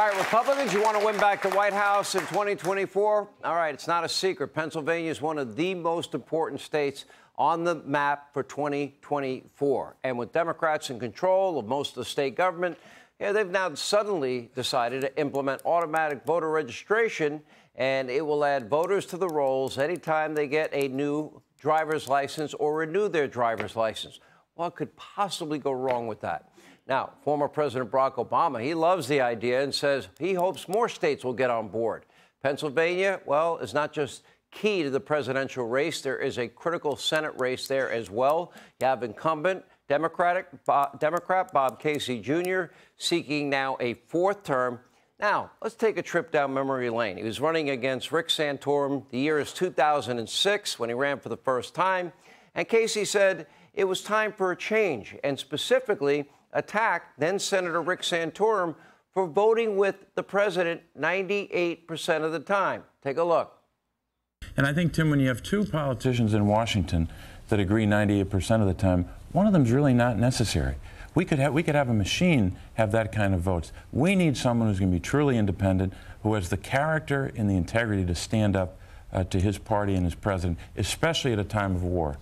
All right, Republicans, you want to win back the White House in 2024? All right, it's not a secret. Pennsylvania is one of the most important states on the map for 2024. And with Democrats in control of most of the state government, they've now suddenly decided to implement automatic voter registration, and it will add voters to the rolls anytime they get a new driver's license or renew their driver's license. What could possibly go wrong with that? Now, former President Barack Obama, he loves the idea and says he hopes more states will get on board. Pennsylvania, well, is not just key to the presidential race. There is a critical Senate race there as well. You have incumbent Democrat Bob Casey Jr. seeking now a fourth term. Now, let's take a trip down memory lane. He was running against Rick Santorum. The year is 2006 when he ran for the first time. And Casey said it was time for a change, and specifically attacked then-Senator Rick Santorum for voting with the president 98% of the time. Take a look. And I think, Tim, when you have two politicians in Washington that agree 98% of the time, one of them is really not necessary. We could have a machine have that kind of votes. We need someone who's going to be truly independent, who has the character and the integrity to stand up to his party and his president, especially at a time of war.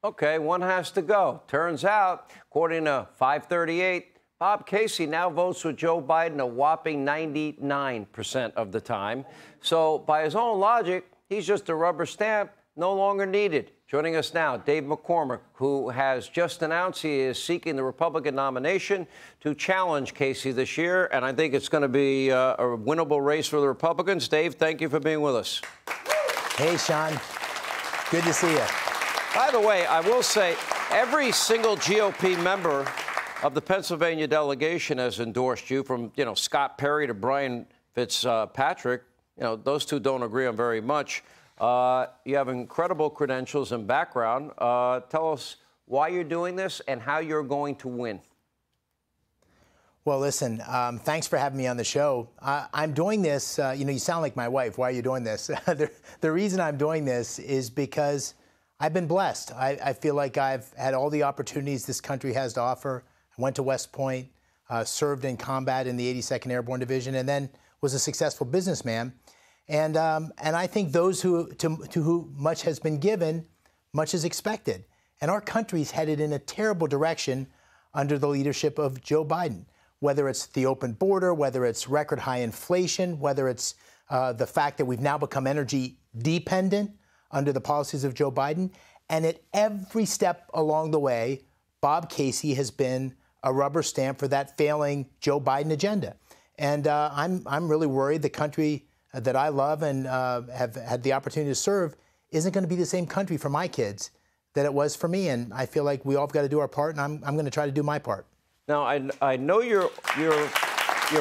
Okay, one has to go. Turns out, according to 538, Bob Casey now votes with Joe Biden a whopping 99% of the time. So by his own logic, he's just a rubber stamp, no longer needed. Joining us now, Dave McCormick, who has just announced he is seeking the Republican nomination to challenge Casey this year. And I think it's going to be a winnable race for the Republicans. Dave, thank you for being with us. Hey, Sean. Good to see you. By the way, I will say every single GOP member of the Pennsylvania delegation has endorsed you, from, Scott Perry to Brian Fitzpatrick. Those two don't agree on very much. You have incredible credentials and background. Tell us why you're doing this and how you're going to win. Well, listen, thanks for having me on the show. I'm doing this, you sound like my wife. Why are you doing this? The reason I'm doing this is because I've been blessed. I feel like I've had all the opportunities this country has to offer. I went to West Point, served in combat in the 82nd Airborne Division, and then was a successful businessman. And I think those to whom much has been given, much is expected. And our country's headed in a terrible direction under the leadership of Joe Biden. Whether it's the open border, whether it's record high inflation, whether it's the fact that we've now become energy dependent under the policies of Joe Biden. And at every step along the way, Bob Casey has been a rubber stamp for that failing Joe Biden agenda. And I'm really worried the country that I love and have had the opportunity to serve isn't going to be the same country for my kids that it was for me. And I feel like we all have got to do our part, and I'm going to try to do my part. Now, I know you're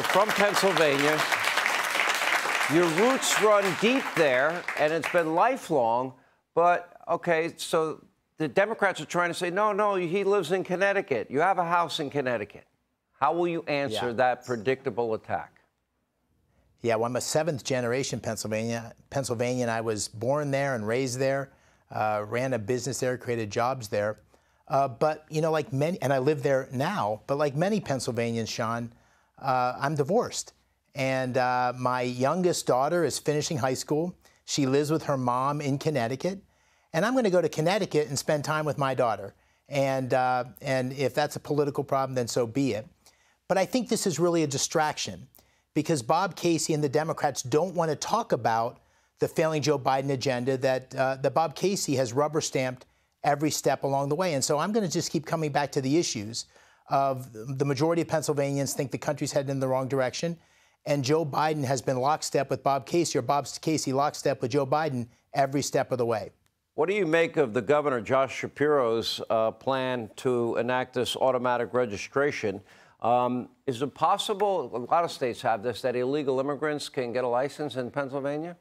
from Pennsylvania. Your roots run deep there, and it's been lifelong. But, okay, so the Democrats are trying to say, no, he lives in Connecticut. You have a house in Connecticut. How will you answer that predictable attack? Yeah, well, I'm a seventh-generation Pennsylvanian. I was born there and raised there, ran a business there, created jobs there. But, like many, and I live there now, but like many Pennsylvanians, Sean, I'm divorced. And my youngest daughter is finishing high school. She lives with her mom in Connecticut. And I'm going to go to Connecticut and spend time with my daughter. And if that's a political problem, then so be it. But I think this is really a distraction, because Bob Casey and the Democrats don't want to talk about the failing Joe Biden agenda that Bob Casey has rubber-stamped every step along the way. And so I'm going to just keep coming back to the issues of the majority of Pennsylvanians think the country's headed in the wrong direction. And Joe Biden has been lockstep with Bob Casey, or Bob Casey lockstep with Joe Biden every step of the way. What do you make of the Governor Josh Shapiro's plan to enact this automatic registration? Is it possible, a lot of states have this, that illegal immigrants can get a license in Pennsylvania?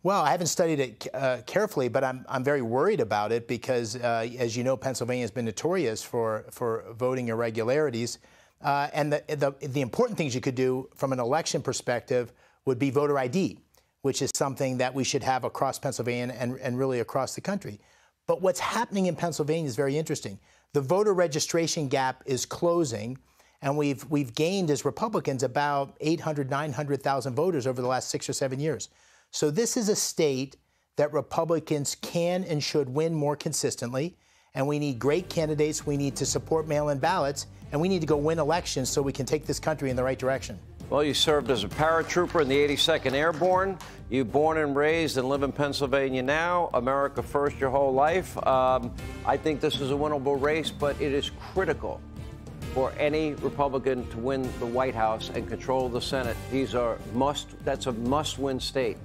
Well, I haven't studied it carefully, but I'm very worried about it because, as you know, Pennsylvania has been notorious for voting irregularities. And the important things you could do from an election perspective would be voter ID, which is something that we should have across Pennsylvania and really across the country. But what's happening in Pennsylvania is very interesting. The voter registration gap is closing, And we've gained as Republicans about 800, 900,000 voters over the last 6 or 7 years. So this is a state that Republicans can and should win more consistently. And we need great candidates. We need to support mail-in ballots. And we need to go win elections so we can take this country in the right direction. Well, you served as a paratrooper in the 82nd Airborne. You born and raised and live in Pennsylvania now. America first your whole life. I think this is a winnable race, but it is critical for any Republican to win the White House and control the Senate. That's a must-win state.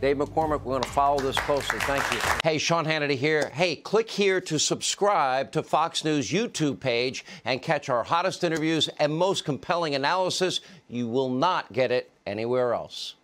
Dave McCormick, we're going to follow this closely. Thank you. Hey, Sean Hannity here. Hey, click here to subscribe to Fox News YouTube page and catch our hottest interviews and most compelling analysis. You will not get it anywhere else.